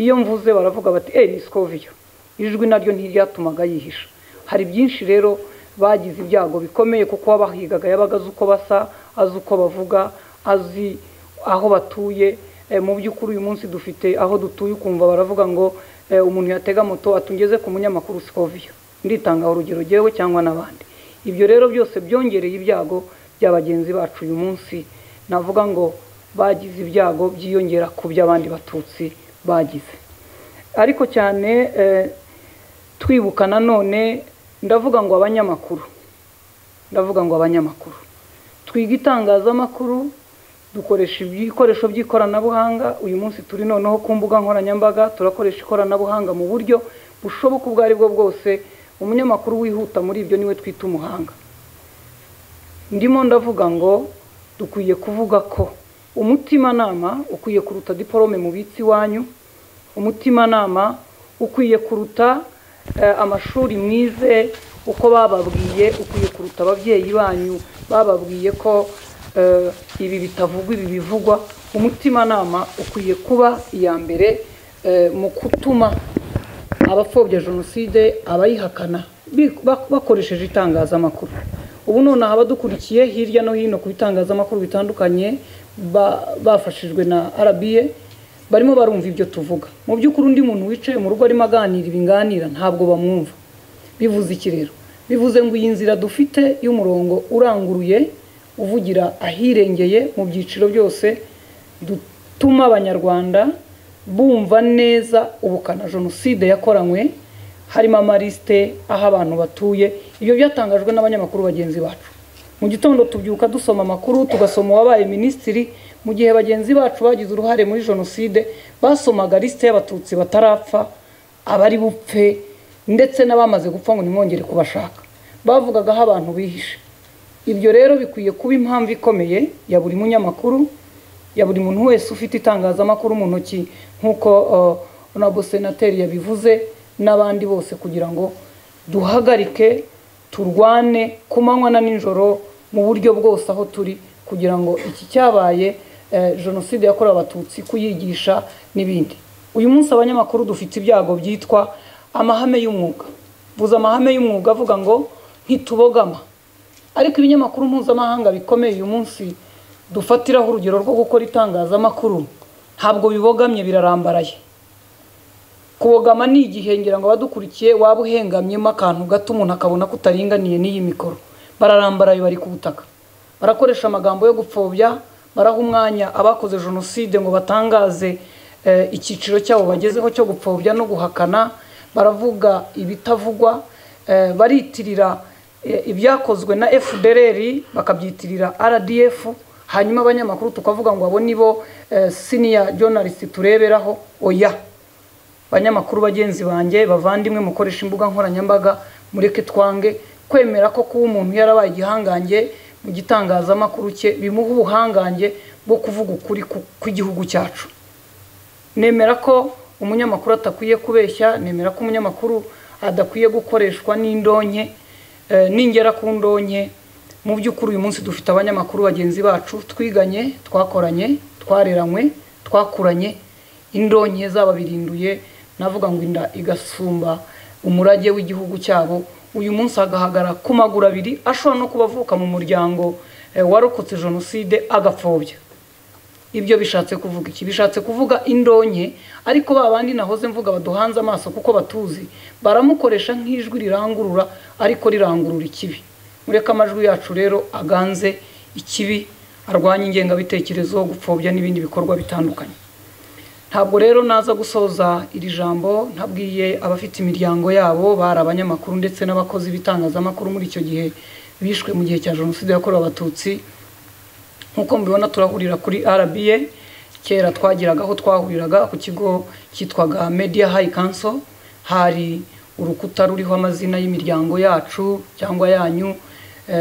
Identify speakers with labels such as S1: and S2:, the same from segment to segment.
S1: iyo mvuze baravuga bati ni Scovia, ijwi naryo ntiryatumaga yihisha. Hari byinshi rero bagize ibyago bikomeye kuko abahigaga yabaga azi uko basa, azi uko bavuga, azi aho batuye. Mu by'ukuri uyu munsi dufite aho dutuye ukumva baravuga ngo umuntu yatega moto atungeze ku munyamakuru Scovia, nditanga urugero jewe cyangwa nabandi. Ibyo rero byose byongereye ibyago by'abagenzi bacu uyu munsi, navuga ngo bagize ibyago byiyongera ku by'abandi batutsi bagize. Ariko cyane twibuka nanone ndavuga ngo abanyamakuru twiga itangazamakuru, dukoresha ibikoresho by'ikoranabuhanga. Uyu munsi turi noneho ku mbuga nkoranyambaga, turakoresha ikoranabuhanga mu buryo bushoboka ubwo ari bwo bwose. Umunyamakuru wihuta muri ibyo niwe twita umuhanga. Ndimo ndavuga ngo dukwiye kuvuga ko umutimanama ukwiye kuruta diplome mu bitsi wanyu, umutimanama ukwiye kuruta amashuri mwize uko bababwiye, ukwiye kuruta ababyeyi banyu bababwiye ko ibi bitavugwa ibi bivugwa. Umutimanama ukwiye kuba iya mbere mu kutuma abapfobya jenoside abayihakana bakoresheje itangazamakuru. Ubu none abadukurikiye hirya no hino ku bitangazamakuru bitandukanye bafashijwe na RBA barimo barumva ibyo tuvuga. Mu by'ukuri undi muntu wicaye mu rugo arimo aganira ibinganira ntabwo bamwumva. Bivuze iki rero? Bivuze ngo iyi nzira dufite y'umurongo uranguruye uvugira ahirengeye mu byiciro byose, dutuma abanyarwanda bumva neza ubukana jenoside yakoranywe, harimo amaliste aho abantu batuye. Ibyo byatangajwe n'abanyamakuru bagenzi bacu. Mu gitondo tubyuka dusoma amakuru, tugasoma wabaye ministiri, mu gihe bagenzi bacu bagize uruhare muri jenoside basomaga liste y'abatutsi batarapfa, abari bupfe ndetse n'abamaze gupfa ngo nimwongere kubashaka. Bavugaga aho abantu bihishe. Ibyo rero bikwiye kuba impamvu ikomeye ya buri munyamakuru, ya buri muntu wese ufite itangazamakuru mu ntoki, nkuko honorable senateri yabivuze n'abandi bose, kugira ngo duhagarike turwane kumanywa na nijoro mu buryo bwose aho turi, kugira ngo iki cyabaye jenoside yakorewe abatutsi kuyigisha n'ibindi. Uyu munsi abanyamakuru dufite ibyago byitwa amahame y'umwuga. Buza amahame y'umwuga avuga ngo ntitubogama, ariko ibinyamakuru mpuzamahanga bikomeye uyu munsi dufatiraho urugero rwo gukora itangazamakuru ntabwo bibogamye, birarambaraye. Kubogama ni igihe ngira ngo abadukurikiye waba uhengamyemo akantu gato umuntu akabona ko utaringaniye n'iyi mikoro. Bararambaraye, bari ku butaka, barakoresha amagambo yo gupfobya, baraha umwanya abakoze jenoside ngo batangaze icyiciro cyabo bagezeho cyo gupfobya no guhakana. Baravuga ibitavugwa, baritirira ibyakozwe na FDLR bakabyitirira RDF, hanyuma abanyamakuru tukavuga ngo abo nibo senior journalist tureberaho. Oya, banyamakuru bagenzi banjye bavandimwe mukoresha imbuga nkoranyambaga, mureke twange kwemera ko kuba umuntu yarabaye igihangange mu gitangazamakuru cye bimuha ubuhangange bwo kuvuga ukuri kw'igihugu cyacu. Nemera ko umunyamakuru atakwiye kubeshya, nemera ko umunyamakuru adakwiye gukoreshwa n'indonke. Ningera ku ndonke, mu by'ukuri uyu munsi dufite abanyamakuru bagenzi bacu twiganye, twakoranye, twareranywe, twakuranye, indonke zababirinduye. Navuga ngo inda igasumba umurage w'igihugu cyabo. Uyu munsi agahagara ku maguru abiri, ashobora no kubavuka mu muryango warokotse jenoside agapfobya. Ibyo bishatse kuvuga iki? Bishatse kuvuga indonke, ariko babandi nahoze mvuga baduhanze amaso kuko batuzi, baramukoresha nk'ijwi rirangurura, ariko rirangurura ikibi. Mureka amajwi yacu rero aganze ikibi, arwanya ingengabitekerezo, gupfobya n'ibindi bikorwa bitandukanye. Ntabwo rero naza gusoza iri jambo ntabwiye abafite imiryango yabo, bari abanyamakuru ndetse n'abakozi bitangazamakuru muri icyo gihe bishwe mu gihe cya jenoside yakorewe abatutsi. Nkuko mbibona turahurira kuri RBA, kera twagiraga aho twahuriraga ku kigo cyitwaga Media High Council, hari urukuta ruriho amazina y'imiryango yacu cyangwa yanyu,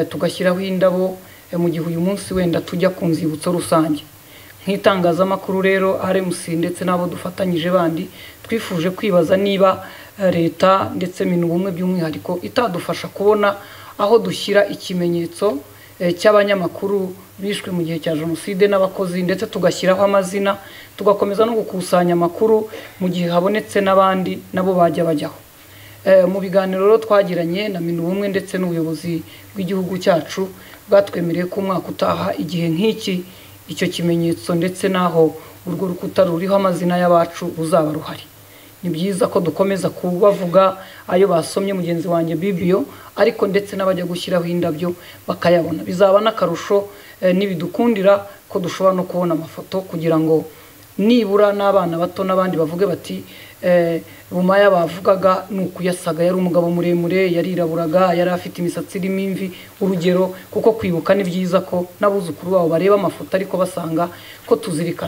S1: tugashyiraho indabo mu gihe uyu munsi wenda tujya ku nzibutso rusange. Nk'itangazamakuru rero RMC ndetse n'abo dufatanyije bandi twifuje kwibaza niba leta ndetse minubumwe by'umwihariko itadufasha kubona aho dushyira ikimenyetso cy'abanyamakuru bishwe mu gihe cya jenoside n'abakozi, ndetse tugashyiraho amazina, tugakomeza no gukusanya amakuru mu gihe habonetse n'abandi nabo bajya bajyaho. Mu biganiro rero twagiranye na Minubumwe ndetse n'ubuyobozi bw'igihugu cyacu bwatwemereye ko umwaka utaha igihe nk'iki icyo kimenyetso ndetse naho urwo rukuta ruriho amazina y'abacu ruzaba ruhari. Ni byiza ko dukomeza kubavuga ayo basomye mugenzi wanjye Bibio, ariko ndetse n'abajya gushyiraho indabyo bakayabona. Bizaba n'akarusho nibidukundira ko dushobora no kubona amafoto kugira ngo nibura n'abana bato n'abandi bavuge bati Rumaya bavugaga nuko yasaga, yari umugabo muremure, yariraburaga, yari afite imisatsi irimo imvi. Urugero, kuko kwibuka ni byiza ko n'abuzukuru babo bareba amafoto ariko basanga ko tuzirikana